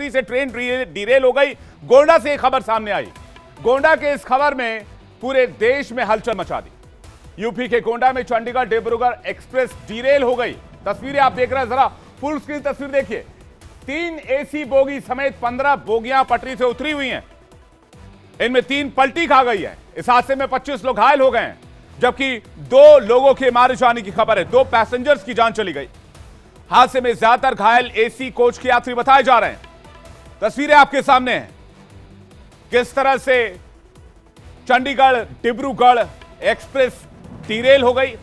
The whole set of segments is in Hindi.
पटरी से ट्रेन डिरेल हो गई। गोंडा से एक खबर सामने आई। गोंडा के इस खबर में पूरे देश में हलचल मचा दी। यूपी के गोंडा में चंडीगढ़ डिब्रूगढ़ एक्सप्रेस डिरेल हो गई। तस्वीरें आप देख रहे हैं, जरा फुल स्क्रीन तस्वीर देखिए। 3 एसी बोगी समेत 15 बोगियां पटरी से उतरी हुई हैं। इनमें 3 पलटी खा गई है। इस हादसे में 25 लोग घायल हो गए हैं, जबकि 2 लोगों के मारे जाने की खबर है। 2 पैसेंजर्स की जान चली गई। हादसे में ज्यादातर घायल एसी कोच के यात्री बताए जा रहे हैं। तस्वीरें आपके सामने हैं, किस तरह से चंडीगढ़ डिब्रूगढ़ एक्सप्रेस डिरेल हो गई।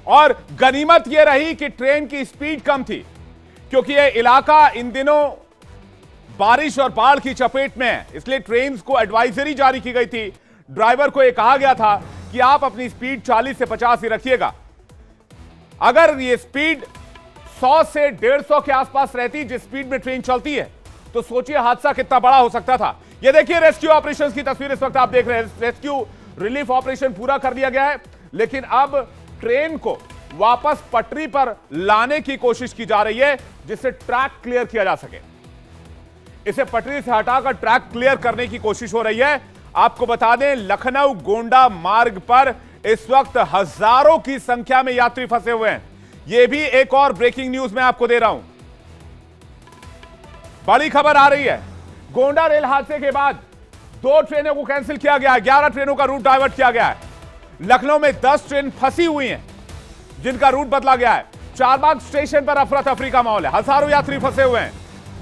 और गनीमत यह रही कि ट्रेन की स्पीड कम थी, क्योंकि यह इलाका इन दिनों बारिश और बाढ़ की चपेट में है। इसलिए ट्रेन को एडवाइजरी जारी की गई थी। ड्राइवर को यह कहा गया था कि आप अपनी स्पीड 40 से 50 ही रखिएगा। अगर यह स्पीड 100 से 150 के आसपास रहती, जिस स्पीड में ट्रेन चलती है, तो सोचिए हादसा कितना बड़ा हो सकता था। यह देखिए रेस्क्यू ऑपरेशन की तस्वीर इस वक्त आप देख रहे हैं। रेस्क्यू रिलीफ ऑपरेशन पूरा कर लिया गया है, लेकिन अब ट्रेन को वापस पटरी पर लाने की कोशिश की जा रही है, जिससे ट्रैक क्लियर किया जा सके। इसे पटरी से हटाकर ट्रैक क्लियर करने की कोशिश हो रही है। आपको बता दें, लखनऊ गोंडा मार्ग पर इस वक्त हजारों की संख्या में यात्री फंसे हुए हैं। यह भी एक और ब्रेकिंग न्यूज मैं आपको दे रहा हूं। बड़ी खबर आ रही है। गोंडा रेल हादसे के बाद 2 ट्रेनों को कैंसिल किया गया है। 11 ट्रेनों का रूट डाइवर्ट किया गया है। लखनऊ में 10 ट्रेन फंसी हुई हैं, जिनका रूट बदला गया है। चारबाग स्टेशन पर अफरा तफरी का माहौल है। हजारों यात्री फंसे हुए हैं।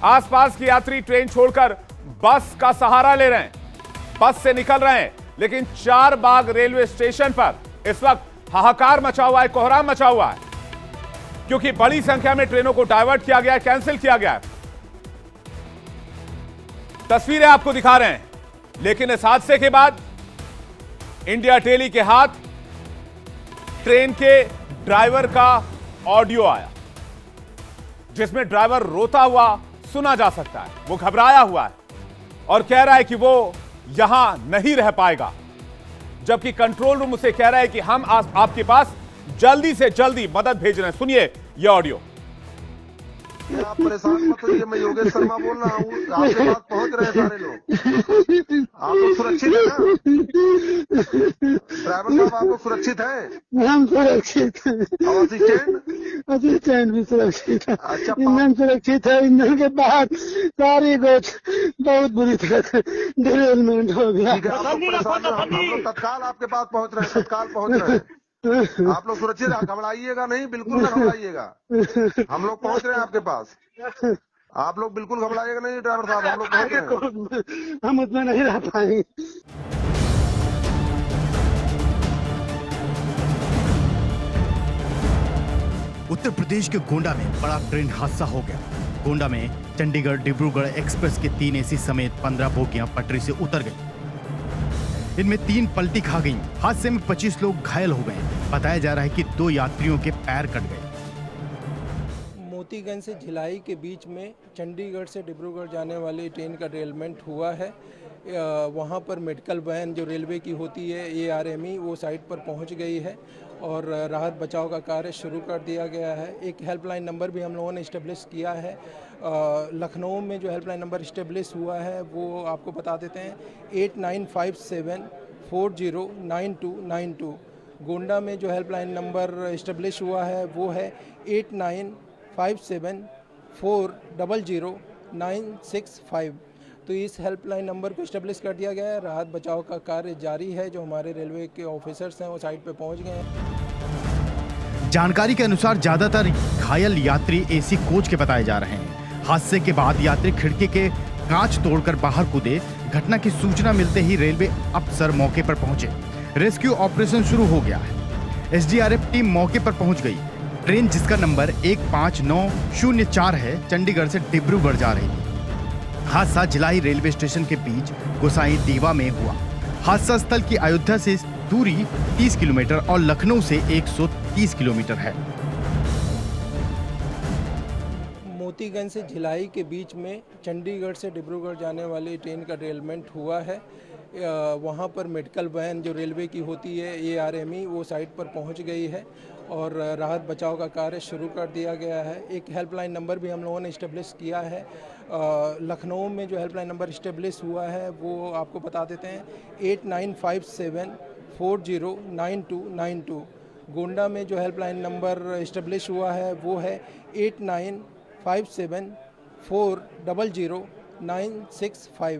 आसपास के यात्री ट्रेन छोड़कर बस का सहारा ले रहे हैं, बस से निकल रहे हैं। लेकिन चारबाग रेलवे स्टेशन पर इस वक्त हाहाकार मचा हुआ है, कोहराम मचा हुआ है, क्योंकि बड़ी संख्या में ट्रेनों को डाइवर्ट किया गया है, कैंसिल किया गया है। तस्वीरें आपको दिखा रहे हैं। लेकिन इस हादसे के बाद इंडिया टेली के हाथ ट्रेन के ड्राइवर का ऑडियो आया, जिसमें ड्राइवर रोता हुआ सुना जा सकता है। वो घबराया हुआ है और कह रहा है कि वो यहां नहीं रह पाएगा, जबकि कंट्रोल रूम उसे कह रहा है कि हम आपके पास जल्दी से जल्दी मदद भेज रहे हैं। सुनिए ये ऑडियो। आप परेशान मत होइए, मैं योगेश शर्मा बोल रहा हूँ। आपके पास पहुंच रहे हैं सारे लोग। आप लोग सुरक्षित हैं ना? ड्राइवर साहब आप लोग सुरक्षित हैं? हम सुरक्षित हैं। असिस्टेंट भी सुरक्षित है। अच्छा, ईंधन सुरक्षित है। ईंधन के बाद सारी कोच बहुत बुरी तरह से डिरेलमेंट हो गया। ठीक है, आप लोग परेशान मत, हम लोग तत्काल आपके पास पहुंच रहे हैं, तत्काल पहुंच रहे हैं। आप लोग सुरक्षित, घबराइएगा नहीं, बिल्कुल ना घबराइएगा। हम लोग पहुंच रहे हैं आपके पास। आप लोग बिल्कुल घबराइएगा नहीं ड्राइवर साहब, हम लोग पहुंच रहे हैं। हम उसमें नहीं रह पाएंगे। उत्तर प्रदेश के गोंडा में बड़ा ट्रेन हादसा हो गया। गोंडा में चंडीगढ़ डिब्रूगढ़ एक्सप्रेस के 3 एसी समेत 15 बोगियां पटरी से उतर गई। इनमें 3 पलटी खा गईं। हादसे में 25 लोग घायल हो गए। बताया जा रहा है कि 2 यात्रियों के पैर कट गए। मोतीगंज से भिलाई के बीच में चंडीगढ़ से डिब्रूगढ़ जाने वाली ट्रेन का डिरेलमेंट हुआ है। वहाँ पर मेडिकल वैन जो रेलवे की होती है ARME, वो साइट पर पहुँच गई है और राहत बचाव का कार्य शुरू कर दिया गया है। एक हेल्पलाइन नंबर भी हम लोगों ने इस्टेब्लिश किया है। लखनऊ में जो हेल्पलाइन नंबर इस्टेब्लिश हुआ है वो आपको बता देते हैं, 8957409292। गोंडा में जो हेल्पलाइन नंबर इस्टेब्लिश हुआ है वो है 8957400965। तो इस हेल्पलाइन नंबर को इस्टेब्लिश कर दिया गया है। राहत बचाव का कार्य जारी है। जो हमारे रेलवे के ऑफिसर्स हैं वो साइट पे पहुंच गए हैं। जानकारी के अनुसार ज्यादातर घायल यात्री एसी कोच के बताए जा रहे हैं। हादसे के बाद यात्री खिड़की के कांच तोड़कर बाहर कूदे। घटना की सूचना मिलते ही रेलवे अफसर मौके पर पहुंचे। रेस्क्यू ऑपरेशन शुरू हो गया है। SDRF टीम मौके पर पहुंच गई। ट्रेन जिसका नंबर 15904 है, चंडीगढ़ से डिब्रूगढ़ जा रही थी। हादसा जिलाई रेलवे स्टेशन के बीच गोसाई दीवा में हुआ। हादसा स्थल की अयोध्या से दूरी 30 किलोमीटर और लखनऊ से 130 किलोमीटर है। मोतीगंज से भिलाई के बीच में चंडीगढ़ से डिब्रूगढ़ जाने वाली ट्रेन का डिरेलमेंट हुआ है। वहाँ पर मेडिकल वैन जो रेलवे की होती है ARME, वो साइट पर पहुँच गई है और राहत बचाव का कार्य शुरू कर दिया गया है। एक हेल्पलाइन नंबर भी हम लोगों ने इस्टेब्लिश किया है। लखनऊ में जो हेल्पलाइन नंबर इस्टेब्लिश हुआ है वो आपको बता देते हैं 8957409292। गोंडा में जो हेल्पलाइन नंबर इस्टेब्लिश हुआ है वो है 8957400965।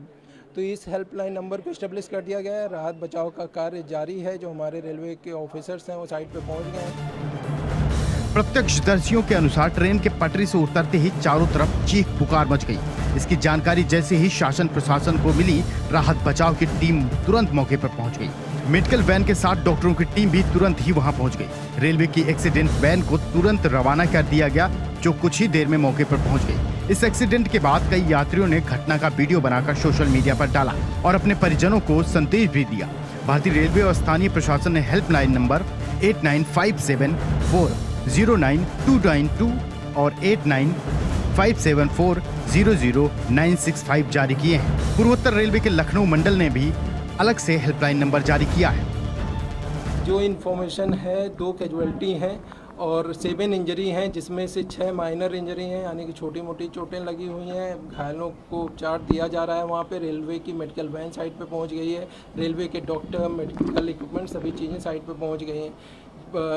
तो इस हेल्पलाइन नंबर को इस्टेब्लिश कर दिया गया है। राहत बचाव का कार्य जारी है। जो हमारे रेलवे के ऑफिसर्स हैं वो साइट पे पहुंच गए हैं। प्रत्यक्षदर्शियों के अनुसार ट्रेन के पटरी से उतरते ही चारों तरफ चीख पुकार मच गई। इसकी जानकारी जैसे ही शासन प्रशासन को मिली, राहत बचाव की टीम तुरंत मौके पर पहुंच गई। मेडिकल वैन के साथ डॉक्टरों की टीम भी तुरंत ही वहां पहुंच गई। रेलवे की एक्सीडेंट वैन को तुरंत रवाना कर दिया गया, जो कुछ ही देर में मौके पर पहुंच गई। इस एक्सीडेंट के बाद कई यात्रियों ने घटना का वीडियो बनाकर सोशल मीडिया पर डाला और अपने परिजनों को संदेश भी दिया। भारतीय रेलवे और स्थानीय प्रशासन ने हेल्पलाइन नंबर 8957409292 और 8957400965 जारी किए हैं। पूर्वोत्तर रेलवे के लखनऊ मंडल ने भी अलग से हेल्पलाइन नंबर जारी किया है। जो इन्फॉर्मेशन है 2 कैजुअल्टी हैं और 7 इंजरी हैं, जिसमें से 6 माइनर इंजरी हैं, यानी कि छोटी मोटी चोटें लगी हुई हैं। घायलों को उपचार दिया जा रहा है। वहाँ पे रेलवे की मेडिकल वैन साइट पे पहुँच गई है। रेलवे के डॉक्टर, मेडिकल इक्विपमेंट, सभी चीज़ें साइट पे पहुँच गई हैं।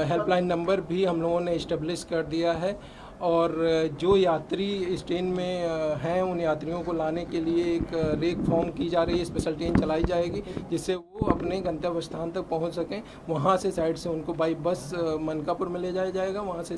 हेल्पलाइन नंबर भी हम लोगों ने इस्टेब्लिश कर दिया है और जो यात्री इस ट्रेन में हैं उन यात्रियों को लाने के लिए एक रेक फॉर्म की जा रही है। स्पेशल ट्रेन चलाई जाएगी जिससे वो अपने गंतव्य स्थान तक पहुंच सकें। वहां से साइड से उनको बाई बस मनकापुर में ले जाया जाएगा। वहां से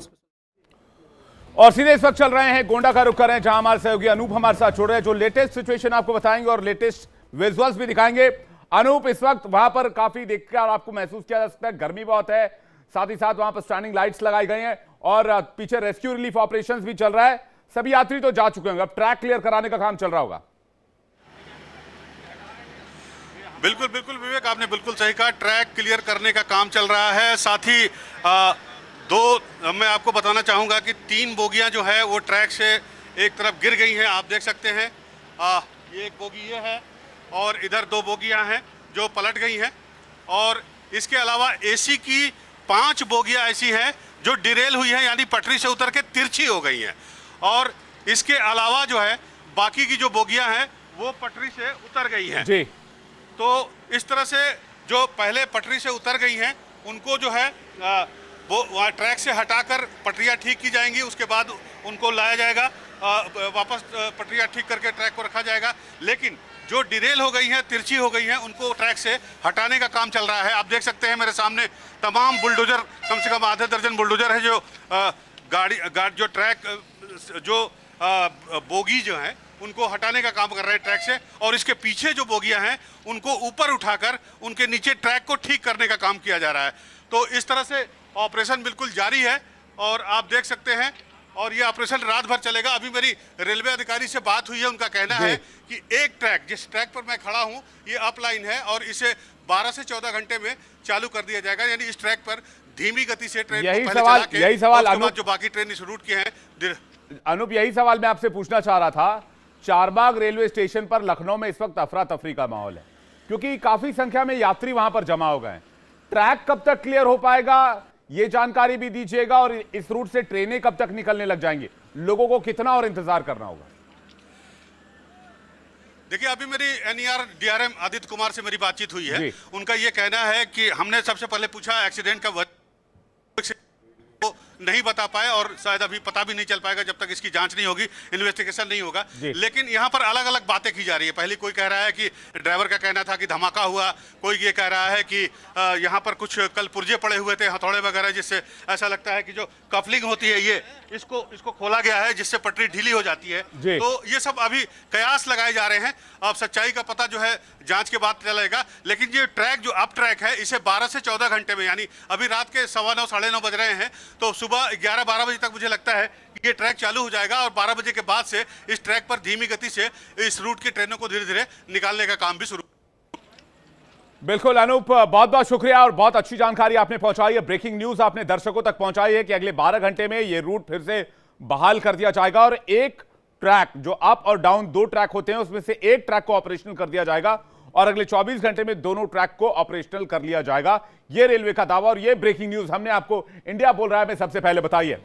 और सीधे इस वक्त चल रहे हैं गोंडा का रुख कर रहे हैं, जहां हमारे सहयोगी अनूप हमारे साथ जुड़ रहे हैं, जो लेटेस्ट सिचुएशन आपको बताएंगे और लेटेस्ट विजुअल्स भी दिखाएंगे। अनूप, इस वक्त वहां पर काफी देखकर आपको महसूस किया जा सकता है, गर्मी बहुत है, साथ ही साथ वहां पर स्टैंडिंग लाइट्स लगाई गई हैं और पीछे रेस्क्यू रिलीफ ऑपरेशंस भी चल रहा है। सभी यात्री तो जा चुके होंगे, अब ट्रैक क्लियर कराने का काम चल रहा होगा। बिल्कुल बिल्कुल विवेक, आपने बिल्कुल सही कहा। ट्रैक क्लियर करने का काम चल रहा है। साथ ही मैं आपको बताना चाहूंगा कि 3 बोगियां जो है वो ट्रैक से एक तरफ गिर गई हैं। आप देख सकते हैं, ये एक बोगी ये है और इधर 2 बोगियां हैं जो पलट गई हैं। और इसके अलावा एसी की 5 बोगियां ऐसी हैं जो डिरेल हुई हैं, यानी पटरी से उतर के तिरछी हो गई हैं। और इसके अलावा जो है बाकी की जो बोगियां हैं वो पटरी से उतर गई हैं जी। तो इस तरह से जो पहले पटरी से उतर गई हैं उनको जो है वो ट्रैक से हटाकर पटरियां ठीक की जाएंगी। उसके बाद उनको लाया जाएगा, वापस पटरियां ठीक करके ट्रैक को रखा जाएगा। लेकिन जो डिरेल हो गई हैं, तिरछी हो गई हैं, उनको ट्रैक से हटाने का काम चल रहा है। आप देख सकते हैं मेरे सामने तमाम बुलडोजर, कम से कम आधे दर्जन बुलडोजर है जो जो ट्रैक जो बोगी जो है उनको हटाने का काम कर रहे हैं ट्रैक से। और इसके पीछे जो बोगियां हैं उनको ऊपर उठाकर उनके नीचे ट्रैक को ठीक करने का काम किया जा रहा है। तो इस तरह से ऑपरेशन बिल्कुल जारी है और आप देख सकते हैं। और ये ऑपरेशन रात भर चलेगा। अभी मेरी रेलवे अधिकारी से बात हुई है, उनका कहना है कि एक ट्रैक, जिस ट्रैक पर मैं खड़ा हूं, ये अप लाइन है और इसे 12 से 14 घंटे में चालू कर दिया जाएगा। यानी इस ट्रैक पर धीमी गति से ट्रेन यही सवाल अनूप, जो बाकी ट्रेन इस रूट के हैं। अनूप, यही सवाल मैं आपसे पूछना चाह रहा था। चारबाग रेलवे स्टेशन पर लखनऊ में इस वक्त अफरा तफरी का माहौल है, क्योंकि काफी संख्या में यात्री वहां पर जमा हो गए हैं। ट्रैक कब तक क्लियर हो पाएगा, ये जानकारी भी दीजिएगा। और इस रूट से ट्रेनें कब तक निकलने लग जाएंगी, लोगों को कितना और इंतजार करना होगा? देखिए, अभी मेरी NER DRM आदित्य कुमार से मेरी बातचीत हुई है। उनका ये कहना है कि हमने सबसे पहले पूछा एक्सीडेंट का वजह नहीं बता पाए और शायद अभी पता भी नहीं चल पाएगा जब तक इसकी जांच नहीं होगी, इन्वेस्टिगेशन नहीं होगा। लेकिन यहाँ पर अलग अलग बातें की जा रही है। पहले कोई कह रहा है कि ड्राइवर का कहना था कि धमाका हुआ, कोई ये कह रहा है कि यहाँ पर कुछ कल पुर्जे पड़े हुए थे, हथौड़े वगैरह, जिससे ऐसा लगता है कि जो कफलिंग होती है ये इसको खोला गया है, जिससे पटरी ढीली हो जाती है। तो ये सब अभी कयास लगाए जा रहे हैं। अब सच्चाई का पता जो है जांच के बाद चलेगा। लेकिन ये ट्रैक जो अप ट्रैक है, इसे 12 से 14 घंटे में, यानी अभी रात के 9:15 साढ़े 9 बज रहे हैं, तो सुबह 11-12 बजे तक मुझे लगता है कि ये ट्रैक चालू हो जाएगा। और 12 बजे के बाद से इस ट्रैक पर धीमी गति से इस रूट की ट्रेनों को धीरे धीरे निकालने का काम भी शुरू। बिल्कुल अनूप, बहुत बहुत शुक्रिया और बहुत अच्छी जानकारी आपने पहुंचाई है। ब्रेकिंग न्यूज आपने दर्शकों तक पहुंचाई है कि अगले 12 घंटे में ये रूट फिर से बहाल कर दिया जाएगा और एक ट्रैक, जो अप और डाउन 2 ट्रैक होते हैं, उसमें से एक ट्रैक को ऑपरेशनल कर दिया जाएगा और अगले 24 घंटे में दोनों ट्रैक को ऑपरेशनल कर लिया जाएगा। यह रेलवे का दावा और यह ब्रेकिंग न्यूज हमने आपको इंडिया बोल रहा है में सबसे पहले बताई है।